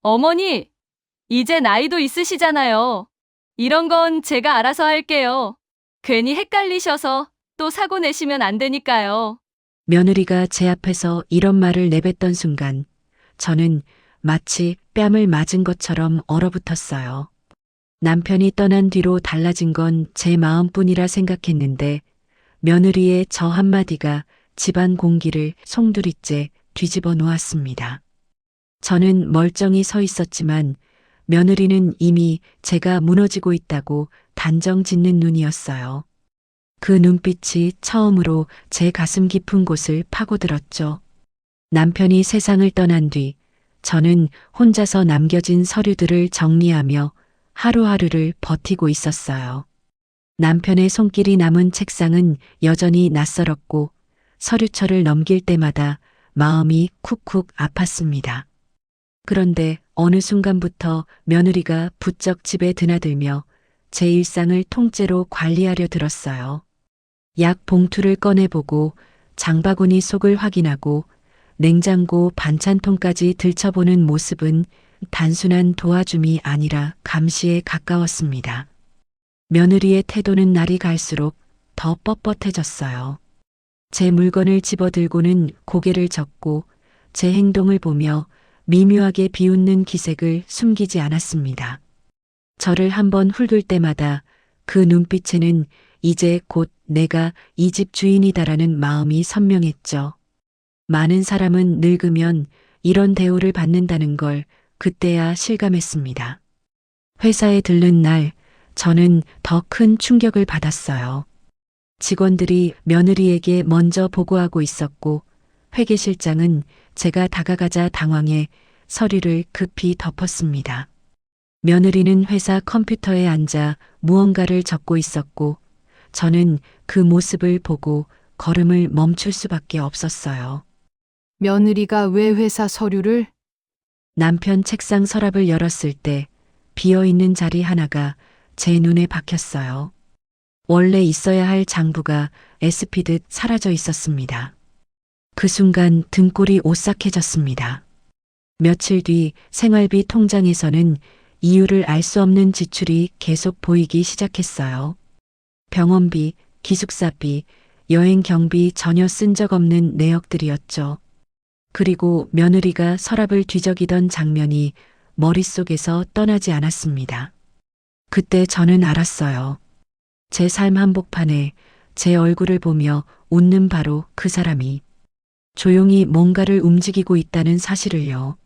어머니, 이제 나이도 있으시잖아요. 이런 건 제가 알아서 할게요. 괜히 헷갈리셔서 또 사고 내시면 안 되니까요. 며느리가 제 앞에서 이런 말을 내뱉던 순간 저는 마치 뺨을 맞은 것처럼 얼어붙었어요. 남편이 떠난 뒤로 달라진 건 제 마음뿐이라 생각했는데 며느리의 저 한마디가 집안 공기를 송두리째 뒤집어 놓았습니다. 저는 멀쩡히 서 있었지만 며느리는 이미 제가 무너지고 있다고 단정 짓는 눈이었어요. 그 눈빛이 처음으로 제 가슴 깊은 곳을 파고들었죠. 남편이 세상을 떠난 뒤 저는 혼자서 남겨진 서류들을 정리하며 하루하루를 버티고 있었어요. 남편의 손길이 남은 책상은 여전히 낯설었고 서류철을 넘길 때마다 마음이 쿡쿡 아팠습니다. 그런데 어느 순간부터 며느리가 부쩍 집에 드나들며 제 일상을 통째로 관리하려 들었어요. 약 봉투를 꺼내보고 장바구니 속을 확인하고 냉장고 반찬통까지 들춰보는 모습은 단순한 도와줌이 아니라 감시에 가까웠습니다. 며느리의 태도는 날이 갈수록 더 뻣뻣해졌어요. 제 물건을 집어들고는 고개를 젓고 제 행동을 보며 미묘하게 비웃는 기색을 숨기지 않았습니다. 저를 한번 훑을 때마다 그 눈빛에는 이제 곧 내가 이 집 주인이다라는 마음이 선명했죠. 많은 사람은 늙으면 이런 대우를 받는다는 걸 그때야 실감했습니다. 회사에 들른 날 저는 더 큰 충격을 받았어요. 직원들이 며느리에게 먼저 보고하고 있었고 회계실장은 제가 다가가자 당황해 서류를 급히 덮었습니다. 며느리는 회사 컴퓨터에 앉아 무언가를 적고 있었고 저는 그 모습을 보고 걸음을 멈출 수밖에 없었어요. 며느리가 왜 회사 서류를? 남편 책상 서랍을 열었을 때 비어있는 자리 하나가 제 눈에 박혔어요. 원래 있어야 할 장부가 에스피듯 사라져 있었습니다. 그 순간 등골이 오싹해졌습니다. 며칠 뒤 생활비 통장에서는 이유를 알 수 없는 지출이 계속 보이기 시작했어요. 병원비, 기숙사비, 여행 경비 전혀 쓴 적 없는 내역들이었죠. 그리고 며느리가 서랍을 뒤적이던 장면이 머릿속에서 떠나지 않았습니다. 그때 저는 알았어요. 제 삶 한복판에 제 얼굴을 보며 웃는 바로 그 사람이 조용히 뭔가를 움직이고 있다는 사실을요.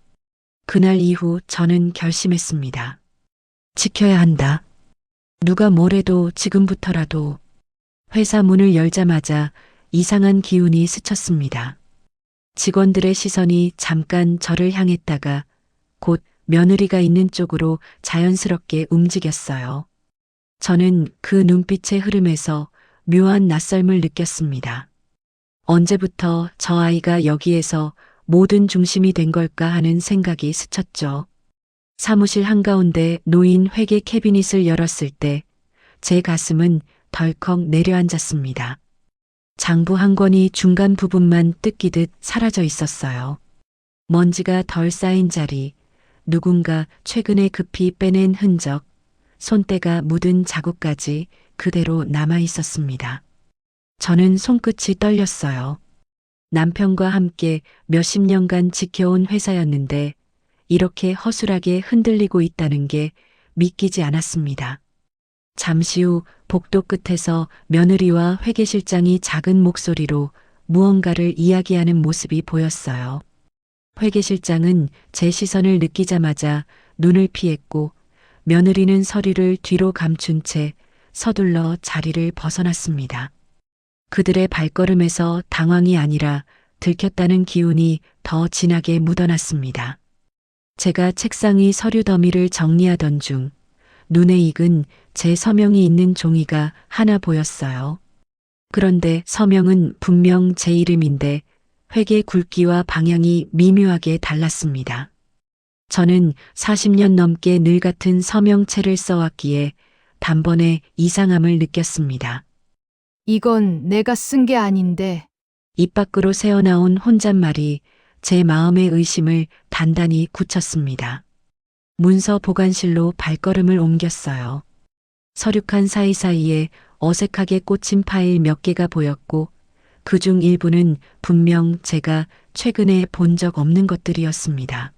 그날 이후 저는 결심했습니다. 지켜야 한다. 누가 뭐래도 지금부터라도. 회사 문을 열자마자 이상한 기운이 스쳤습니다. 직원들의 시선이 잠깐 저를 향했다가 곧 며느리가 있는 쪽으로 자연스럽게 움직였어요. 저는 그 눈빛의 흐름에서 묘한 낯설음을 느꼈습니다. 언제부터 저 아이가 여기에서 모든 중심이 된 걸까 하는 생각이 스쳤죠. 사무실 한가운데 놓인 회계 캐비닛을 열었을 때 제 가슴은 덜컥 내려앉았습니다. 장부 한 권이 중간 부분만 뜯기듯 사라져 있었어요. 먼지가 덜 쌓인 자리, 누군가 최근에 급히 빼낸 흔적, 손때가 묻은 자국까지 그대로 남아 있었습니다. 저는 손끝이 떨렸어요. 남편과 함께 몇십 년간 지켜온 회사였는데 이렇게 허술하게 흔들리고 있다는 게 믿기지 않았습니다. 잠시 후 복도 끝에서 며느리와 회계실장이 작은 목소리로 무언가를 이야기하는 모습이 보였어요. 회계실장은 제 시선을 느끼자마자 눈을 피했고 며느리는 서류를 뒤로 감춘 채 서둘러 자리를 벗어났습니다. 그들의 발걸음에서 당황이 아니라 들켰다는 기운이 더 진하게 묻어났습니다. 제가 책상 위 서류 더미를 정리하던 중 눈에 익은 제 서명이 있는 종이가 하나 보였어요. 그런데 서명은 분명 제 이름인데 회계 굵기와 방향이 미묘하게 달랐습니다. 저는 40년 넘게 늘 같은 서명체를 써왔기에 단번에 이상함을 느꼈습니다. 이건 내가 쓴 게 아닌데. 입 밖으로 새어나온 혼잣말이 제 마음의 의심을 단단히 굳혔습니다. 문서 보관실로 발걸음을 옮겼어요. 서류칸 사이사이에 어색하게 꽂힌 파일 몇 개가 보였고 그중 일부는 분명 제가 최근에 본 적 없는 것들이었습니다.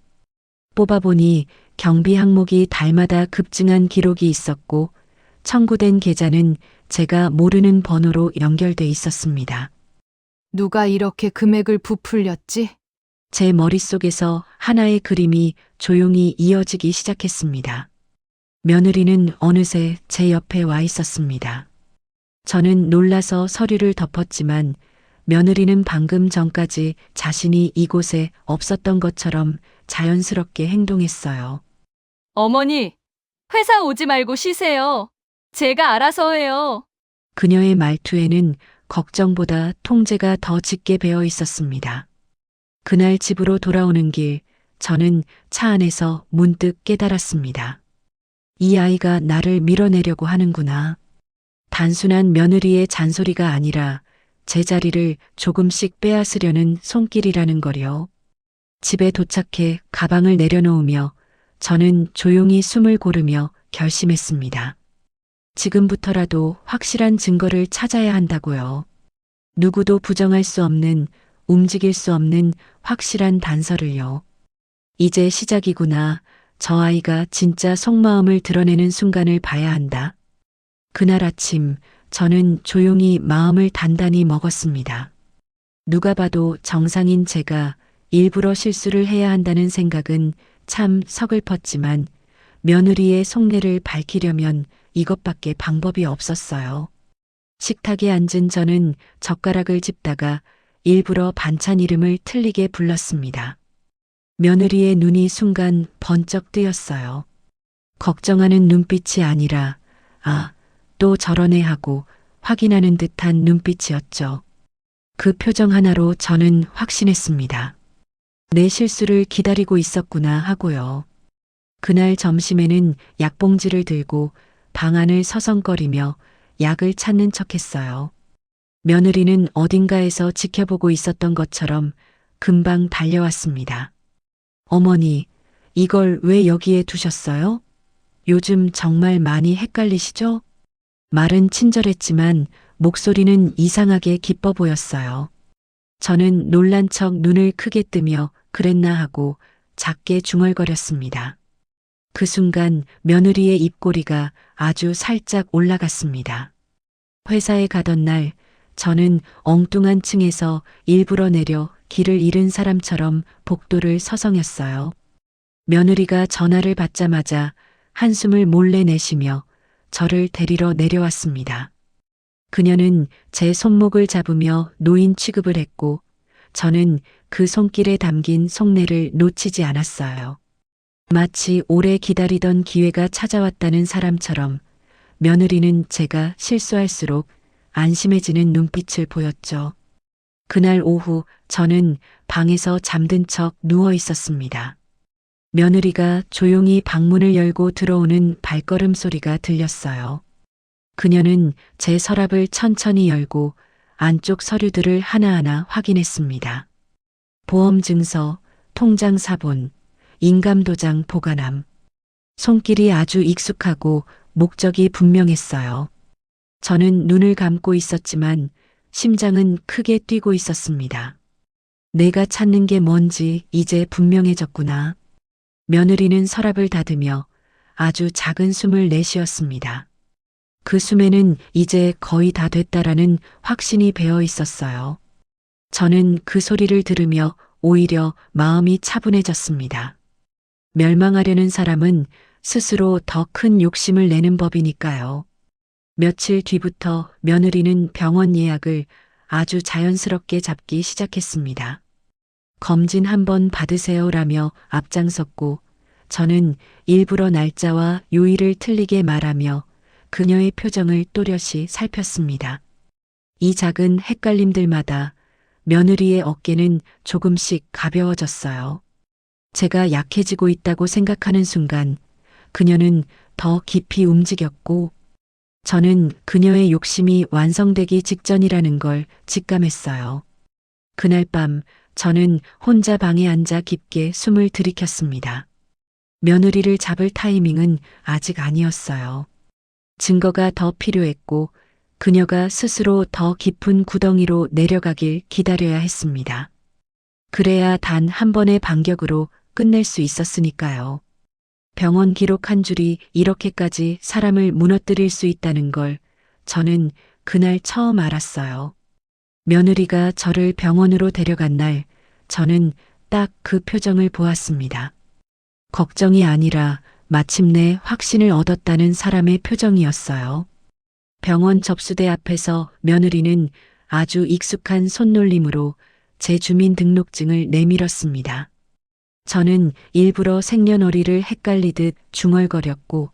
뽑아보니 경비 항목이 달마다 급증한 기록이 있었고 청구된 계좌는 제가 모르는 번호로 연결돼 있었습니다. 누가 이렇게 금액을 부풀렸지? 제 머릿속에서 하나의 그림이 조용히 이어지기 시작했습니다. 며느리는 어느새 제 옆에 와 있었습니다. 저는 놀라서 서류를 덮었지만 며느리는 방금 전까지 자신이 이곳에 없었던 것처럼 자연스럽게 행동했어요. 어머니, 회사 오지 말고 쉬세요. 제가 알아서 해요. 그녀의 말투에는 걱정보다 통제가 더 짙게 배어 있었습니다. 그날 집으로 돌아오는 길, 저는 차 안에서 문득 깨달았습니다. 이 아이가 나를 밀어내려고 하는구나. 단순한 며느리의 잔소리가 아니라 제 자리를 조금씩 빼앗으려는 손길이라는 거요. 집에 도착해 가방을 내려놓으며 저는 조용히 숨을 고르며 결심했습니다. 지금부터라도 확실한 증거를 찾아야 한다고요. 누구도 부정할 수 없는, 움직일 수 없는 확실한 단서를요. 이제 시작이구나. 저 아이가 진짜 속마음을 드러내는 순간을 봐야 한다. 그날 아침 저는 조용히 마음을 단단히 먹었습니다. 누가 봐도 정상인 제가 일부러 실수를 해야 한다는 생각은 참 서글펐지만 며느리의 속내를 밝히려면 이것밖에 방법이 없었어요. 식탁에 앉은 저는 젓가락을 짚다가 일부러 반찬 이름을 틀리게 불렀습니다. 며느리의 눈이 순간 번쩍 뜨였어요. 걱정하는 눈빛이 아니라 또 저러네 하고 확인하는 듯한 눈빛이었죠. 그 표정 하나로 저는 확신했습니다. 내 실수를 기다리고 있었구나 하고요. 그날 점심에는 약봉지를 들고 방 안을 서성거리며 약을 찾는 척했어요. 며느리는 어딘가에서 지켜보고 있었던 것처럼 금방 달려왔습니다. 어머니, 이걸 왜 여기에 두셨어요? 요즘 정말 많이 헷갈리시죠? 말은 친절했지만 목소리는 이상하게 기뻐 보였어요. 저는 놀란 척 눈을 크게 뜨며 그랬나 하고 작게 중얼거렸습니다. 그 순간 며느리의 입꼬리가 아주 살짝 올라갔습니다. 회사에 가던 날 저는 엉뚱한 층에서 일부러 내려 길을 잃은 사람처럼 복도를 서성였어요. 며느리가 전화를 받자마자 한숨을 몰래 내쉬며 저를 데리러 내려왔습니다. 그녀는 제 손목을 잡으며 노인 취급을 했고 저는 그 손길에 담긴 속내를 놓치지 않았어요. 마치 오래 기다리던 기회가 찾아왔다는 사람처럼 며느리는 제가 실수할수록 안심해지는 눈빛을 보였죠. 그날 오후 저는 방에서 잠든 척 누워 있었습니다. 며느리가 조용히 방문을 열고 들어오는 발걸음 소리가 들렸어요. 그녀는 제 서랍을 천천히 열고 안쪽 서류들을 하나하나 확인했습니다. 보험증서, 통장 사본, 인감도장 보관함. 손길이 아주 익숙하고 목적이 분명했어요. 저는 눈을 감고 있었지만 심장은 크게 뛰고 있었습니다. 내가 찾는 게 뭔지 이제 분명해졌구나. 며느리는 서랍을 닫으며 아주 작은 숨을 내쉬었습니다. 그 숨에는 이제 거의 다 됐다라는 확신이 배어 있었어요. 저는 그 소리를 들으며 오히려 마음이 차분해졌습니다. 멸망하려는 사람은 스스로 더 큰 욕심을 내는 법이니까요. 며칠 뒤부터 며느리는 병원 예약을 아주 자연스럽게 잡기 시작했습니다. 검진 한번 받으세요라며 앞장섰고 저는 일부러 날짜와 요일을 틀리게 말하며 그녀의 표정을 또렷이 살폈습니다. 이 작은 헷갈림들마다 며느리의 어깨는 조금씩 가벼워졌어요. 제가 약해지고 있다고 생각하는 순간 그녀는 더 깊이 움직였고 저는 그녀의 욕심이 완성되기 직전이라는 걸 직감했어요. 그날 밤 저는 혼자 방에 앉아 깊게 숨을 들이켰습니다. 며느리를 잡을 타이밍은 아직 아니었어요. 증거가 더 필요했고 그녀가 스스로 더 깊은 구덩이로 내려가길 기다려야 했습니다. 그래야 단 한 번의 반격으로 끝낼 수 있었으니까요. 병원 기록 한 줄이 이렇게까지 사람을 무너뜨릴 수 있다는 걸 저는 그날 처음 알았어요. 며느리가 저를 병원으로 데려간 날 저는 딱 그 표정을 보았습니다. 걱정이 아니라 마침내 확신을 얻었다는 사람의 표정이었어요. 병원 접수대 앞에서 며느리는 아주 익숙한 손놀림으로 제 주민등록증을 내밀었습니다. 저는 일부러 생년월일을 헷갈리듯 중얼거렸고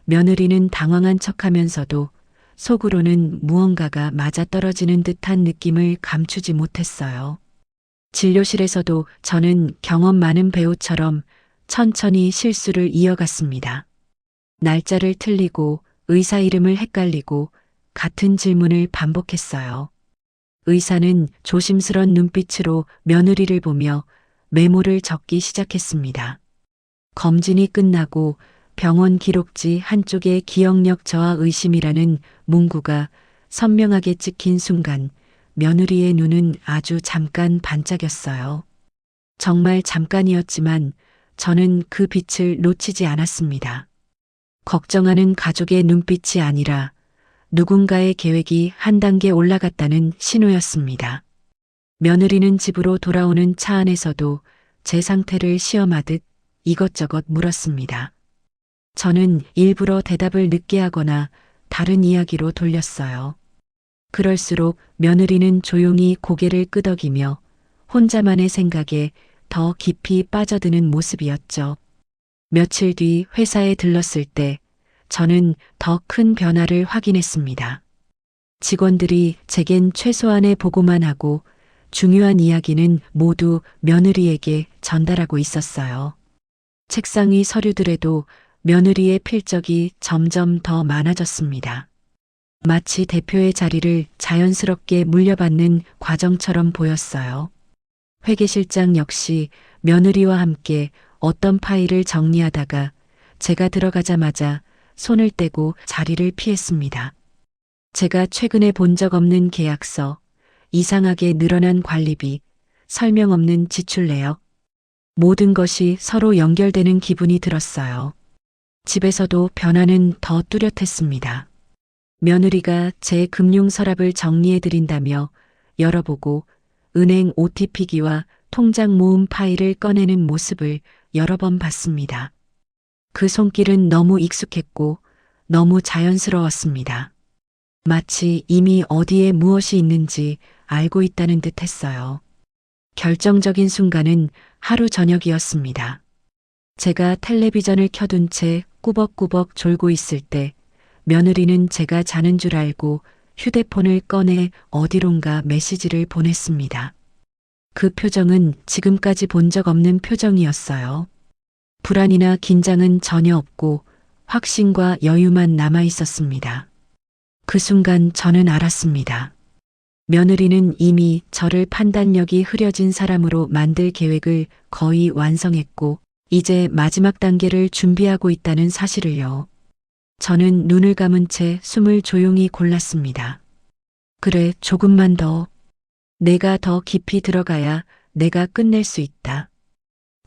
며느리는 당황한 척하면서도 속으로는 무언가가 맞아떨어지는 듯한 느낌을 감추지 못했어요. 진료실에서도 저는 경험 많은 배우처럼 천천히 실수를 이어갔습니다. 날짜를 틀리고 의사 이름을 헷갈리고 같은 질문을 반복했어요. 의사는 조심스런 눈빛으로 며느리를 보며 메모를 적기 시작했습니다. 검진이 끝나고 병원 기록지 한쪽에 기억력 저하 의심이라는 문구가 선명하게 찍힌 순간 며느리의 눈은 아주 잠깐 반짝였어요. 정말 잠깐이었지만 저는 그 빛을 놓치지 않았습니다. 걱정하는 가족의 눈빛이 아니라 누군가의 계획이 한 단계 올라갔다는 신호였습니다. 며느리는 집으로 돌아오는 차 안에서도 제 상태를 시험하듯 이것저것 물었습니다. 저는 일부러 대답을 늦게 하거나 다른 이야기로 돌렸어요. 그럴수록 며느리는 조용히 고개를 끄덕이며 혼자만의 생각에 더 깊이 빠져드는 모습이었죠. 며칠 뒤 회사에 들렀을 때 저는 더 큰 변화를 확인했습니다. 직원들이 제겐 최소한의 보고만 하고 중요한 이야기는 모두 며느리에게 전달하고 있었어요. 책상 위 서류들에도 며느리의 필적이 점점 더 많아졌습니다. 마치 대표의 자리를 자연스럽게 물려받는 과정처럼 보였어요. 회계실장 역시 며느리와 함께 어떤 파일을 정리하다가 제가 들어가자마자 손을 떼고 자리를 피했습니다. 제가 최근에 본 적 없는 계약서, 이상하게 늘어난 관리비, 설명 없는 지출 내역, 모든 것이 서로 연결되는 기분이 들었어요. 집에서도 변화는 더 뚜렷했습니다. 며느리가 제 금융 서랍을 정리해드린다며 열어보고 은행 OTP기와 통장 모음 파일을 꺼내는 모습을 여러 번 봤습니다. 그 손길은 너무 익숙했고 너무 자연스러웠습니다. 마치 이미 어디에 무엇이 있는지 알고 있다는 듯 했어요. 결정적인 순간은 하루 저녁이었습니다. 제가 텔레비전을 켜둔 채 꾸벅꾸벅 졸고 있을 때 며느리는 제가 자는 줄 알고 휴대폰을 꺼내 어디론가 메시지를 보냈습니다. 그 표정은 지금까지 본 적 없는 표정이었어요. 불안이나 긴장은 전혀 없고 확신과 여유만 남아 있었습니다. 그 순간 저는 알았습니다. 며느리는 이미 저를 판단력이 흐려진 사람으로 만들 계획을 거의 완성했고 이제 마지막 단계를 준비하고 있다는 사실을요. 저는 눈을 감은 채 숨을 조용히 골랐습니다. 그래, 조금만 더. 내가 더 깊이 들어가야 내가 끝낼 수 있다.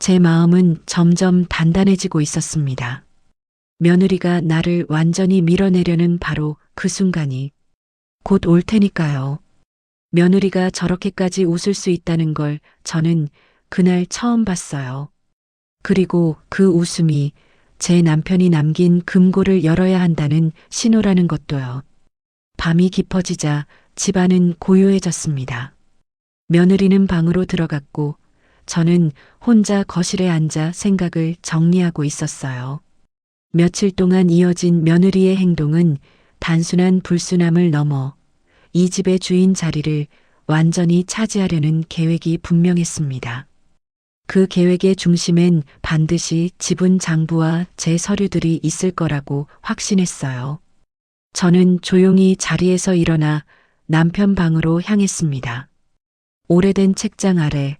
제 마음은 점점 단단해지고 있었습니다. 며느리가 나를 완전히 밀어내려는 바로 그 순간이 곧 올 테니까요. 며느리가 저렇게까지 웃을 수 있다는 걸 저는 그날 처음 봤어요. 그리고 그 웃음이 제 남편이 남긴 금고를 열어야 한다는 신호라는 것도요. 밤이 깊어지자 집안은 고요해졌습니다. 며느리는 방으로 들어갔고 저는 혼자 거실에 앉아 생각을 정리하고 있었어요. 며칠 동안 이어진 며느리의 행동은 단순한 불순함을 넘어 이 집의 주인 자리를 완전히 차지하려는 계획이 분명했습니다. 그 계획의 중심엔 반드시 지분 장부와 제 서류들이 있을 거라고 확신했어요. 저는 조용히 자리에서 일어나 남편 방으로 향했습니다. 오래된 책장 아래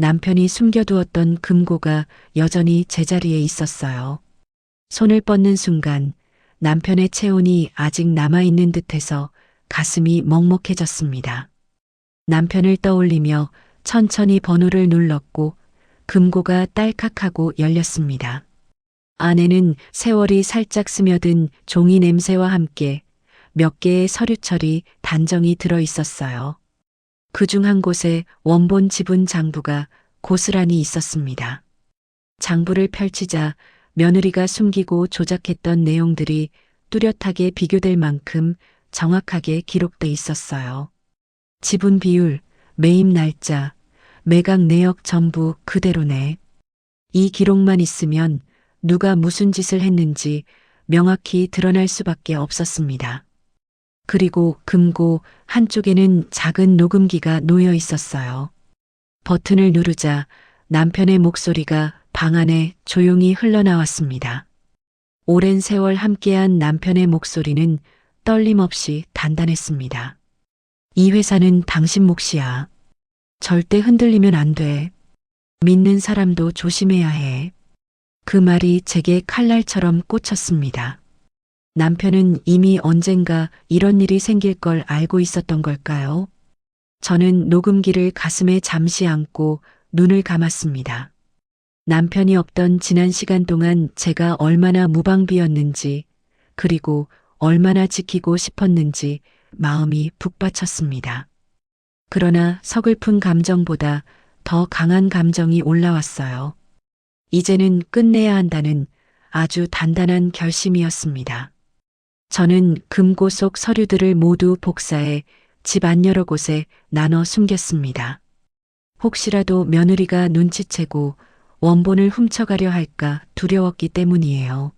남편이 숨겨두었던 금고가 여전히 제자리에 있었어요. 손을 뻗는 순간 남편의 체온이 아직 남아있는 듯해서 가슴이 먹먹해졌습니다. 남편을 떠올리며 천천히 번호를 눌렀고 금고가 딸깍하고 열렸습니다. 안에는 세월이 살짝 스며든 종이 냄새와 함께 몇 개의 서류철이 단정히 들어 있었어요. 그중 한 곳에 원본 지분 장부가 고스란히 있었습니다. 장부를 펼치자 며느리가 숨기고 조작했던 내용들이 뚜렷하게 비교될 만큼 정확하게 기록돼 있었어요. 지분 비율, 매입 날짜, 매각 내역 전부 그대로네. 이 기록만 있으면 누가 무슨 짓을 했는지 명확히 드러날 수밖에 없었습니다. 그리고 금고 한쪽에는 작은 녹음기가 놓여 있었어요. 버튼을 누르자 남편의 목소리가 방 안에 조용히 흘러나왔습니다. 오랜 세월 함께한 남편의 목소리는 떨림 없이 단단했습니다. 이 회사는 당신 몫이야. 절대 흔들리면 안 돼. 믿는 사람도 조심해야 해. 그 말이 제게 칼날처럼 꽂혔습니다. 남편은 이미 언젠가 이런 일이 생길 걸 알고 있었던 걸까요? 저는 녹음기를 가슴에 잠시 안고 눈을 감았습니다. 남편이 없던 지난 시간 동안 제가 얼마나 무방비였는지, 그리고 얼마나 지키고 싶었는지 마음이 북받쳤습니다. 그러나 서글픈 감정보다 더 강한 감정이 올라왔어요. 이제는 끝내야 한다는 아주 단단한 결심이었습니다. 저는 금고 속 서류들을 모두 복사해 집 안 여러 곳에 나눠 숨겼습니다. 혹시라도 며느리가 눈치채고 원본을 훔쳐가려 할까 두려웠기 때문이에요.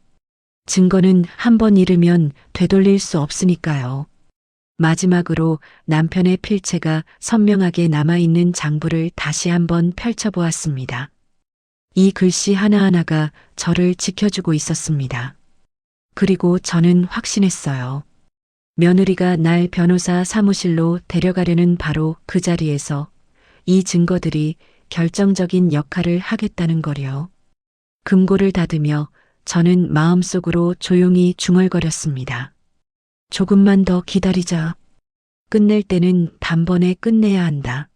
증거는 한 번 잃으면 되돌릴 수 없으니까요. 마지막으로 남편의 필체가 선명하게 남아있는 장부를 다시 한번 펼쳐보았습니다. 이 글씨 하나하나가 저를 지켜주고 있었습니다. 그리고 저는 확신했어요. 며느리가 날 변호사 사무실로 데려가려는 바로 그 자리에서 이 증거들이 결정적인 역할을 하겠다는 거려. 금고를 닫으며 저는 마음속으로 조용히 중얼거렸습니다. 조금만 더 기다리자. 끝낼 때는 단번에 끝내야 한다.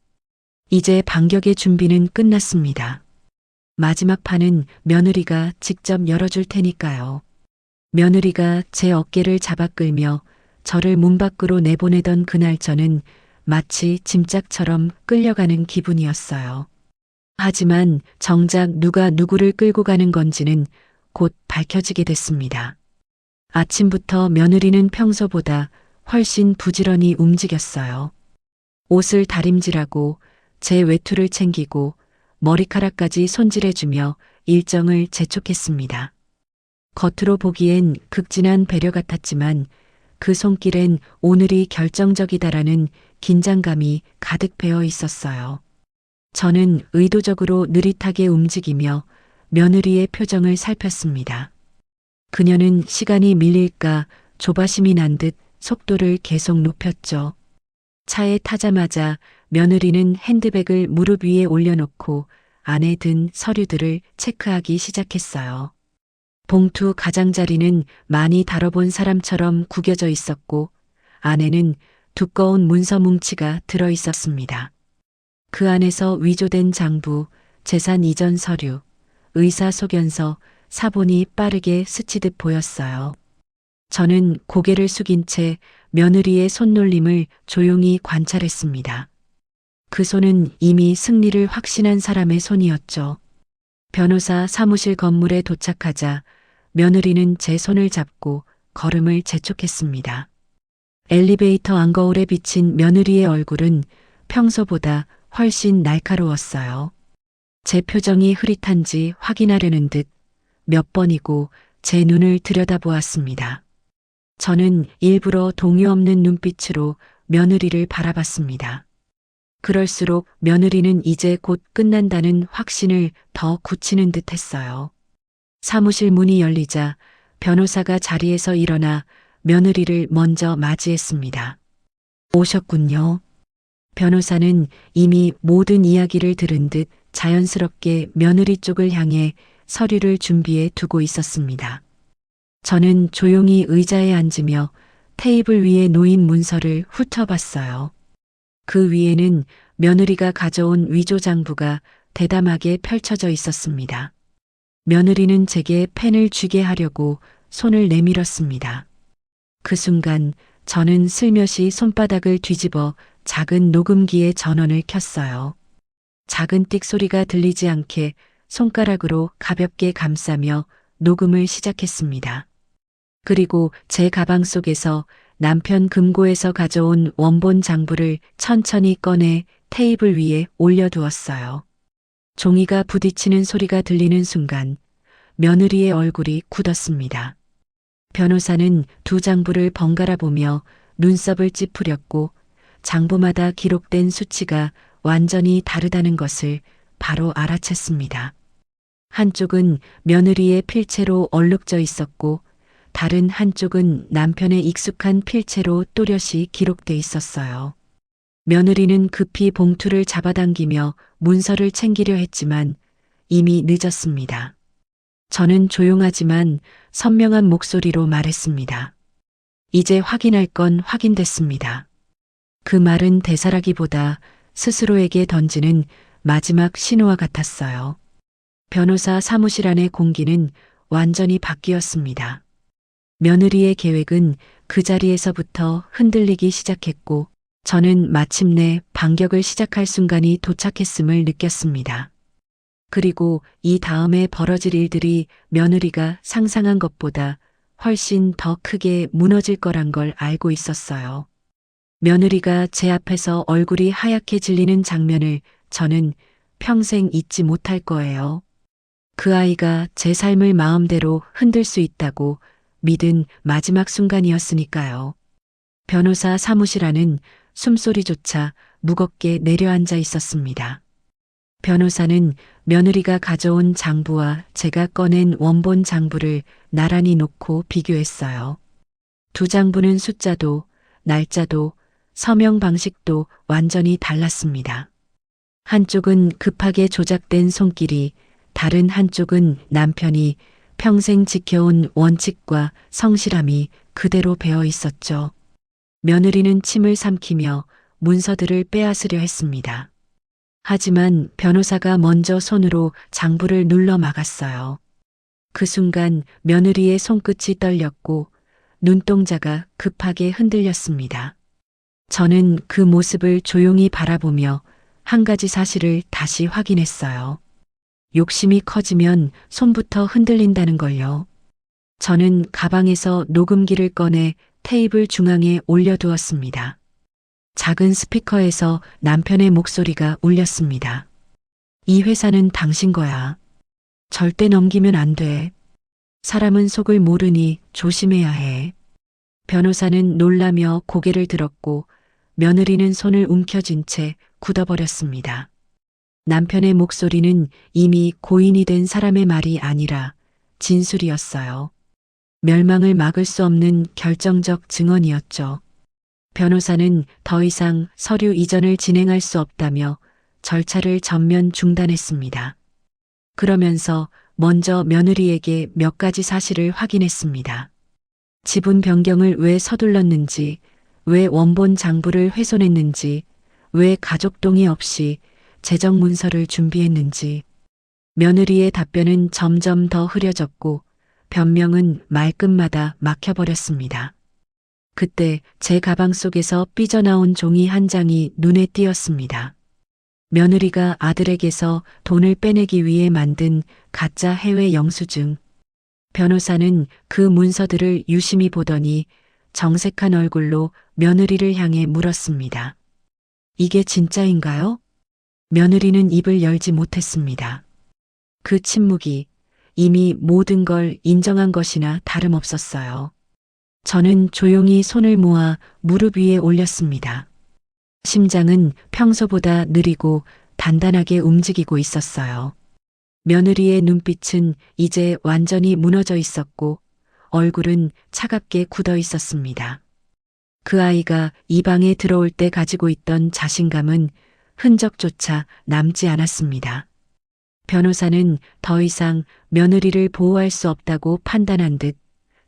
이제 반격의 준비는 끝났습니다. 마지막 판은 며느리가 직접 열어줄 테니까요. 며느리가 제 어깨를 잡아 끌며 저를 문 밖으로 내보내던 그날 저는 마치 짐짝처럼 끌려가는 기분이었어요. 하지만 정작 누가 누구를 끌고 가는 건지는 곧 밝혀지게 됐습니다. 아침부터 며느리는 평소보다 훨씬 부지런히 움직였어요. 옷을 다림질하고 제 외투를 챙기고 머리카락까지 손질해주며 일정을 재촉했습니다. 겉으로 보기엔 극진한 배려 같았지만 그 손길엔 오늘이 결정적이다라는 긴장감이 가득 배어 있었어요. 저는 의도적으로 느릿하게 움직이며 며느리의 표정을 살폈습니다. 그녀는 시간이 밀릴까 조바심이 난 듯 속도를 계속 높였죠. 차에 타자마자 며느리는 핸드백을 무릎 위에 올려놓고 안에 든 서류들을 체크하기 시작했어요. 봉투 가장자리는 많이 다뤄본 사람처럼 구겨져 있었고 안에는 두꺼운 문서 뭉치가 들어 있었습니다. 그 안에서 위조된 장부, 재산 이전 서류, 의사소견서, 사본이 빠르게 스치듯 보였어요. 저는 고개를 숙인 채 며느리의 손놀림을 조용히 관찰했습니다. 그 손은 이미 승리를 확신한 사람의 손이었죠. 변호사 사무실 건물에 도착하자 며느리는 제 손을 잡고 걸음을 재촉했습니다. 엘리베이터 안거울에 비친 며느리의 얼굴은 평소보다 훨씬 날카로웠어요. 제 표정이 흐릿한지 확인하려는 듯 몇 번이고 제 눈을 들여다보았습니다. 저는 일부러 동요 없는 눈빛으로 며느리를 바라봤습니다. 그럴수록 며느리는 이제 곧 끝난다는 확신을 더 굳히는 듯 했어요. 사무실 문이 열리자 변호사가 자리에서 일어나 며느리를 먼저 맞이했습니다. 오셨군요. 변호사는 이미 모든 이야기를 들은 듯 자연스럽게 며느리 쪽을 향해 서류를 준비해 두고 있었습니다. 저는 조용히 의자에 앉으며 테이블 위에 놓인 문서를 훑어봤어요. 그 위에는 며느리가 가져온 위조장부가 대담하게 펼쳐져 있었습니다. 며느리는 제게 펜을 쥐게 하려고 손을 내밀었습니다. 그 순간 저는 슬며시 손바닥을 뒤집어 작은 녹음기에 전원을 켰어요. 작은 띡 소리가 들리지 않게 손가락으로 가볍게 감싸며 녹음을 시작했습니다. 그리고 제 가방 속에서 남편 금고에서 가져온 원본 장부를 천천히 꺼내 테이블 위에 올려두었어요. 종이가 부딪히는 소리가 들리는 순간 며느리의 얼굴이 굳었습니다. 변호사는 두 장부를 번갈아 보며 눈썹을 찌푸렸고 장부마다 기록된 수치가 완전히 다르다는 것을 바로 알아챘습니다. 한쪽은 며느리의 필체로 얼룩져 있었고 다른 한쪽은 남편의 익숙한 필체로 또렷이 기록돼 있었어요. 며느리는 급히 봉투를 잡아당기며 문서를 챙기려 했지만 이미 늦었습니다. 저는 조용하지만 선명한 목소리로 말했습니다. 이제 확인할 건 확인됐습니다. 그 말은 대사라기보다 스스로에게 던지는 마지막 신호와 같았어요. 변호사 사무실 안의 공기는 완전히 바뀌었습니다. 며느리의 계획은 그 자리에서부터 흔들리기 시작했고 저는 마침내 반격을 시작할 순간이 도착했음을 느꼈습니다. 그리고 이 다음에 벌어질 일들이 며느리가 상상한 것보다 훨씬 더 크게 무너질 거란 걸 알고 있었어요. 며느리가 제 앞에서 얼굴이 하얗게 질리는 장면을 저는 평생 잊지 못할 거예요. 그 아이가 제 삶을 마음대로 흔들 수 있다고 믿은 마지막 순간이었으니까요. 변호사 사무실 안은 숨소리조차 무겁게 내려앉아 있었습니다. 변호사는 며느리가 가져온 장부와 제가 꺼낸 원본 장부를 나란히 놓고 비교했어요. 두 장부는 숫자도 날짜도 서명 방식도 완전히 달랐습니다. 한쪽은 급하게 조작된 손길이, 다른 한쪽은 남편이 평생 지켜온 원칙과 성실함이 그대로 배어 있었죠. 며느리는 침을 삼키며 문서들을 빼앗으려 했습니다. 하지만 변호사가 먼저 손으로 장부를 눌러 막았어요. 그 순간 며느리의 손끝이 떨렸고 눈동자가 급하게 흔들렸습니다. 저는 그 모습을 조용히 바라보며 한 가지 사실을 다시 확인했어요. 욕심이 커지면 손부터 흔들린다는 걸요. 저는 가방에서 녹음기를 꺼내 테이블 중앙에 올려두었습니다. 작은 스피커에서 남편의 목소리가 울렸습니다. 이 회사는 당신 거야. 절대 넘기면 안 돼. 사람은 속을 모르니 조심해야 해. 변호사는 놀라며 고개를 들었고 며느리는 손을 움켜쥔 채 굳어버렸습니다. 남편의 목소리는 이미 고인이 된 사람의 말이 아니라 진술이었어요. 멸망을 막을 수 없는 결정적 증언이었죠. 변호사는 더 이상 서류 이전을 진행할 수 없다며 절차를 전면 중단했습니다. 그러면서 먼저 며느리에게 몇 가지 사실을 확인했습니다. 지분 변경을 왜 서둘렀는지, 왜 원본 장부를 훼손했는지, 왜 가족 동의 없이 재정 문서를 준비했는지. 며느리의 답변은 점점 더 흐려졌고 변명은 말끝마다 막혀버렸습니다. 그때 제 가방 속에서 삐져나온 종이 한 장이 눈에 띄었습니다. 며느리가 아들에게서 돈을 빼내기 위해 만든 가짜 해외 영수증. 변호사는 그 문서들을 유심히 보더니 정색한 얼굴로 며느리를 향해 물었습니다. 이게 진짜인가요? 며느리는 입을 열지 못했습니다. 그 침묵이 이미 모든 걸 인정한 것이나 다름없었어요. 저는 조용히 손을 모아 무릎 위에 올렸습니다. 심장은 평소보다 느리고 단단하게 움직이고 있었어요. 며느리의 눈빛은 이제 완전히 무너져 있었고 얼굴은 차갑게 굳어 있었습니다. 그 아이가 이 방에 들어올 때 가지고 있던 자신감은 흔적조차 남지 않았습니다. 변호사는 더 이상 며느리를 보호할 수 없다고 판단한 듯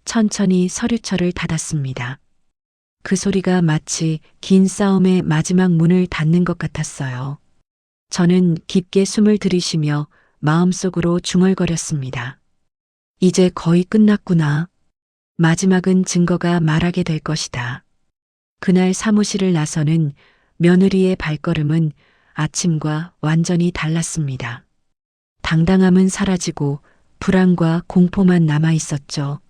천천히 서류철을 닫았습니다. 그 소리가 마치 긴 싸움의 마지막 문을 닫는 것 같았어요. 저는 깊게 숨을 들이쉬며 마음속으로 중얼거렸습니다. 이제 거의 끝났구나. 마지막은 증거가 말하게 될 것이다. 그날 사무실을 나서는 며느리의 발걸음은 아침과 완전히 달랐습니다. 당당함은 사라지고 불안과 공포만 남아 있었죠.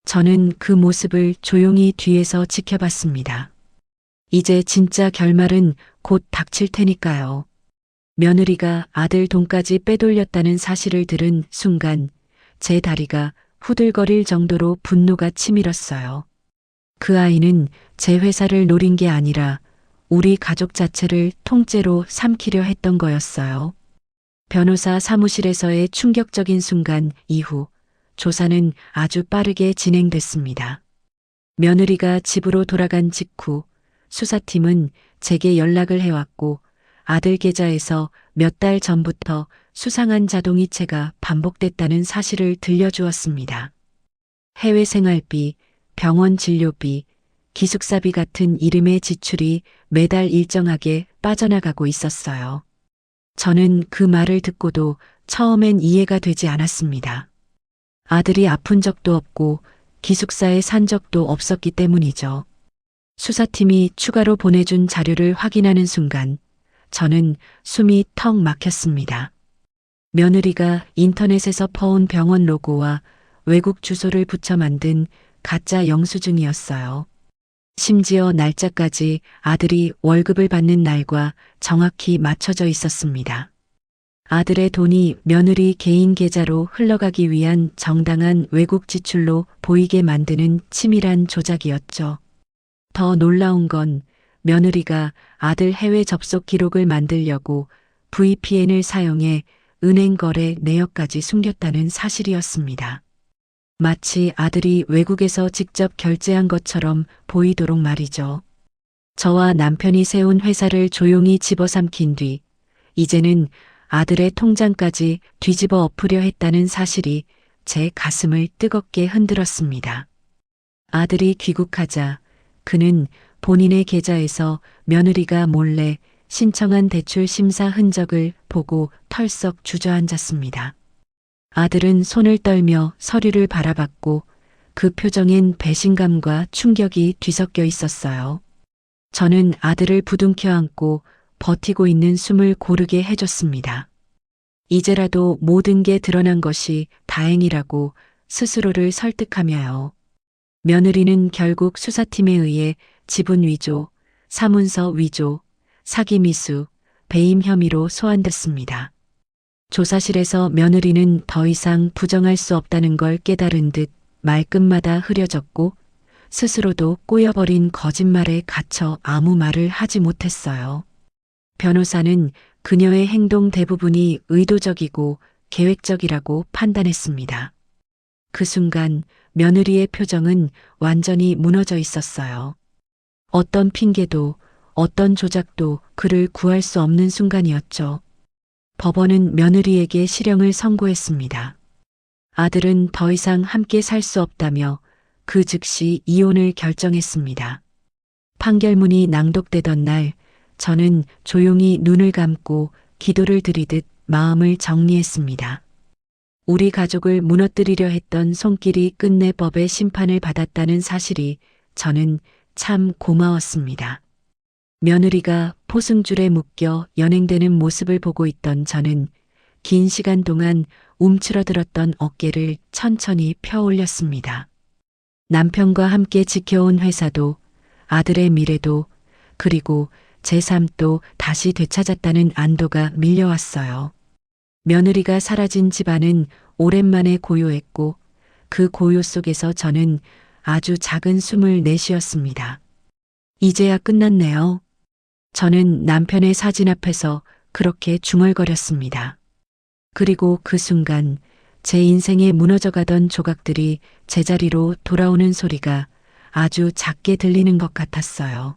저는 그 모습을 조용히 뒤에서 지켜봤습니다. 이제 진짜 결말은 곧 닥칠 테니까요. 며느리가 아들 돈까지 빼돌렸다는 사실을 들은 순간 제 다리가 후들거릴 정도로 분노가 치밀었어요. 그 아이는 제 회사를 노린 게 아니라 우리 가족 자체를 통째로 삼키려 했던 거였어요. 변호사 사무실에서의 충격적인 순간 이후 조사는 아주 빠르게 진행됐습니다. 며느리가 집으로 돌아간 직후 수사팀은 제게 연락을 해왔고 아들 계좌에서 몇 달 전부터 수상한 자동이체가 반복됐다는 사실을 들려주었습니다. 해외 생활비, 병원 진료비, 기숙사비 같은 이름의 지출이 매달 일정하게 빠져나가고 있었어요. 저는 그 말을 듣고도 처음엔 이해가 되지 않았습니다. 아들이 아픈 적도 없고 기숙사에 산 적도 없었기 때문이죠. 수사팀이 추가로 보내준 자료를 확인하는 순간 저는 숨이 턱 막혔습니다. 며느리가 인터넷에서 퍼온 병원 로고와 외국 주소를 붙여 만든 가짜 영수증이었어요. 심지어 날짜까지 아들이 월급을 받는 날과 정확히 맞춰져 있었습니다. 아들의 돈이 며느리 개인 계좌로 흘러가기 위한 정당한 외국 지출로 보이게 만드는 치밀한 조작이었죠. 더 놀라운 건 며느리가 아들 해외 접속 기록을 만들려고 VPN을 사용해 은행 거래 내역까지 숨겼다는 사실이었습니다. 마치 아들이 외국에서 직접 결제한 것처럼 보이도록 말이죠. 저와 남편이 세운 회사를 조용히 집어삼킨 뒤 이제는 아들의 통장까지 뒤집어 엎으려 했다는 사실이 제 가슴을 뜨겁게 흔들었습니다. 아들이 귀국하자 그는 본인의 계좌에서 며느리가 몰래 신청한 대출 심사 흔적을 보고 털썩 주저앉았습니다. 아들은 손을 떨며 서류를 바라봤고 그 표정엔 배신감과 충격이 뒤섞여 있었어요. 저는 아들을 부둥켜 안고 버티고 있는 숨을 고르게 해줬습니다. 이제라도 모든 게 드러난 것이 다행이라고 스스로를 설득하며요. 며느리는 결국 수사팀에 의해 지분 위조, 사문서 위조, 사기 미수, 배임 혐의로 소환됐습니다. 조사실에서 며느리는 더 이상 부정할 수 없다는 걸 깨달은 듯 말끝마다 흐려졌고 스스로도 꼬여버린 거짓말에 갇혀 아무 말을 하지 못했어요. 변호사는 그녀의 행동 대부분이 의도적이고 계획적이라고 판단했습니다. 그 순간 며느리의 표정은 완전히 무너져 있었어요. 어떤 핑계도 어떤 조작도 그를 구할 수 없는 순간이었죠. 법원은 며느리에게 실형을 선고했습니다. 아들은 더 이상 함께 살 수 없다며 그 즉시 이혼을 결정했습니다. 판결문이 낭독되던 날 저는 조용히 눈을 감고 기도를 드리듯 마음을 정리했습니다. 우리 가족을 무너뜨리려 했던 손길이 끝내 법의 심판을 받았다는 사실이 저는 참 고마웠습니다. 며느리가 포승줄에 묶여 연행되는 모습을 보고 있던 저는 긴 시간 동안 움츠러들었던 어깨를 천천히 펴 올렸습니다. 남편과 함께 지켜온 회사도 아들의 미래도 그리고 제 삶도 다시 되찾았다는 안도가 밀려왔어요. 며느리가 사라진 집안은 오랜만에 고요했고 그 고요 속에서 저는 아주 작은 숨을 내쉬었습니다. 이제야 끝났네요. 저는 남편의 사진 앞에서 그렇게 중얼거렸습니다. 그리고 그 순간 제 인생에 무너져가던 조각들이 제자리로 돌아오는 소리가 아주 작게 들리는 것 같았어요.